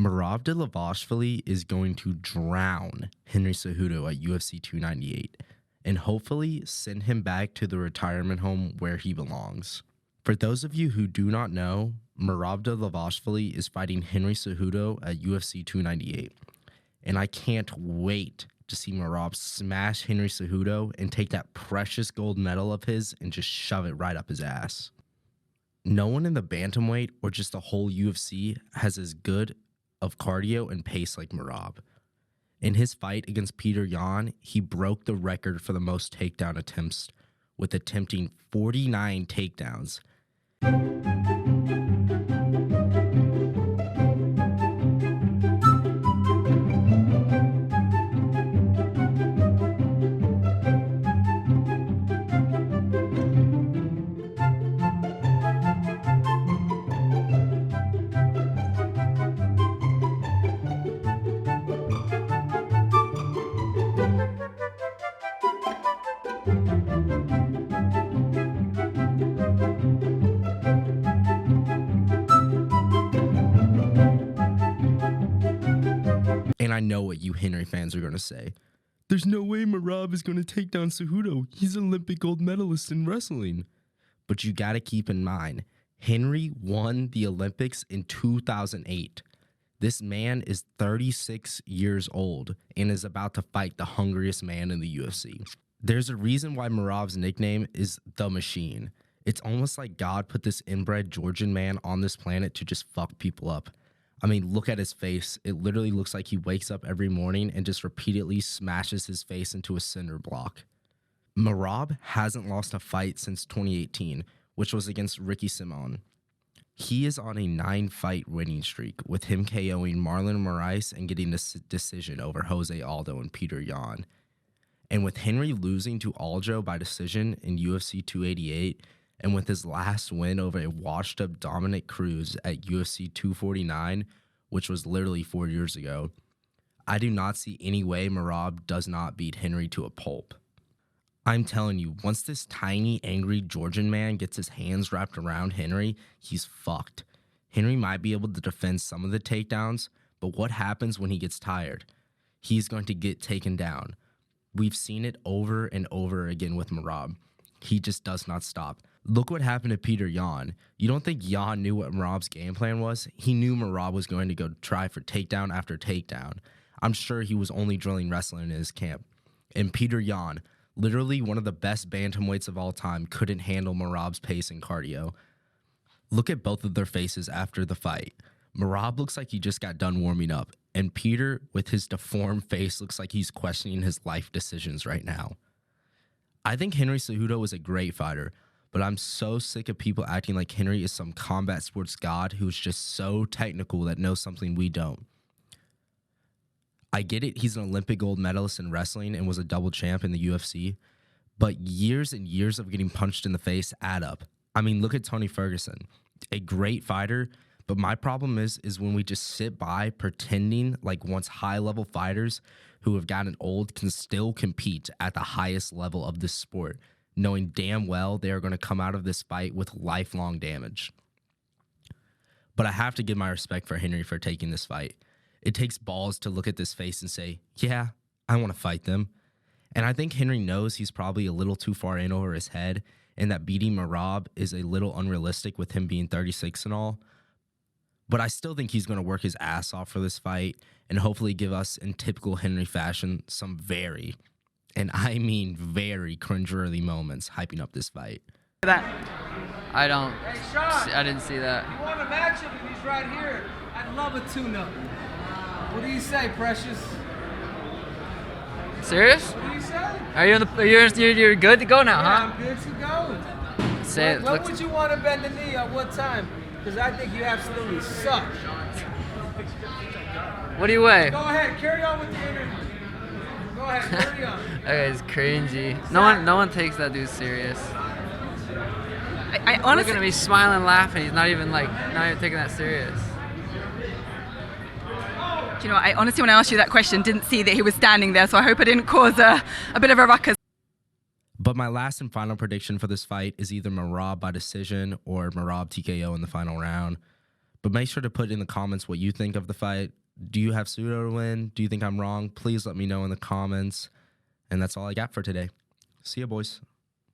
Merab Dvalishvili is going to drown Henry Cejudo at UFC 298 and hopefully send him back to the retirement home where he belongs. For those of you who do not know, Merab Dvalishvili is fighting Henry Cejudo at UFC 298, and I can't wait to see Merab smash Henry Cejudo and take that precious gold medal of his and just shove it right up his ass. No one in the bantamweight or just the whole UFC has as good of cardio and pace like Merab. In his fight against Peter Yan, he broke the record for the most takedown attempts with attempting 49 takedowns. And I know what you Henry fans are going to say. There's no way Merab is going to take down Cejudo. He's an Olympic gold medalist in wrestling. But you got to keep in mind, Henry won the Olympics in 2008. This man is 36 years old and is about to fight the hungriest man in the UFC. There's a reason why Merab's nickname is The Machine. It's almost like God put this inbred Georgian man on this planet to just fuck people up. I mean, look at his face. It literally looks like he wakes up every morning and just repeatedly smashes his face into a cinder block. Merab hasn't lost a fight since 2018, which was against Ricky Simon. He is on a 9-fight winning streak, with him KOing Marlon Moraes and getting this decision over Jose Aldo and Peter Yan. And with Henry losing to Aljo by decision in UFC 288, and with his last win over a washed-up Dominic Cruz at UFC 249, which was literally 4 years ago, I do not see any way Merab does not beat Henry to a pulp. I'm telling you, once this tiny, angry Georgian man gets his hands wrapped around Henry, he's fucked. Henry might be able to defend some of the takedowns, but what happens when he gets tired? He's going to get taken down. We've seen it over and over again with Merab. He just does not stop. Look what happened to Peter Yan. You don't think Yan knew what Merab's game plan was? He knew Merab was going to go try for takedown after takedown. I'm sure he was only drilling wrestling in his camp. And Peter Yan, literally one of the best bantamweights of all time, couldn't handle Merab's pace and cardio. Look at both of their faces after the fight. Merab looks like he just got done warming up, and Peter, with his deformed face, looks like he's questioning his life decisions right now. I think Henry Cejudo is a great fighter, but I'm so sick of people acting like Henry is some combat sports god who's just so technical that knows something we don't. I get it, he's an Olympic gold medalist in wrestling and was a double champ in the UFC, but years and years of getting punched in the face add up. I mean, look at Tony Ferguson, a great fighter, but my problem is when we just sit by pretending like once high-level fighters who have gotten old can still compete at the highest level of this sport, knowing damn well they are going to come out of this fight with lifelong damage. But I have to give my respect for Henry for taking this fight. It takes balls to look at this face and say, yeah, I want to fight them. And I think Henry knows he's probably a little too far in over his head and that beating Merab is a little unrealistic with him being 36 and all. But I still think he's going to work his ass off for this fight and hopefully give us, in typical Henry fashion, some very, and I mean very, cringeworthy moments hyping up this fight. I didn't see that. You want a matchup and he's right here. I'd love a tune-up. What do you say, Precious? Serious? What do you say? Are you you're good to go now, huh? I'm good to go. Say it. When would you want to bend the knee? At what time? Because I think you absolutely suck. What do you weigh? Go ahead, carry on with the interview. Go ahead, carry on. That guy's cringy. No one takes that dude serious. I honestly, Look at him, he's smiling, laughing. He's not even taking that serious. do you know what, I honestly, when I asked you that question, didn't see that he was standing there, so I hope I didn't cause a bit of a ruckus. But my last and final prediction for this fight is either Merab by decision or Merab TKO in the final round. But make sure to put in the comments what you think of the fight. Do you have Cejudo to win? Do you think I'm wrong? Please let me know in the comments. And that's all I got for today. See ya, boys.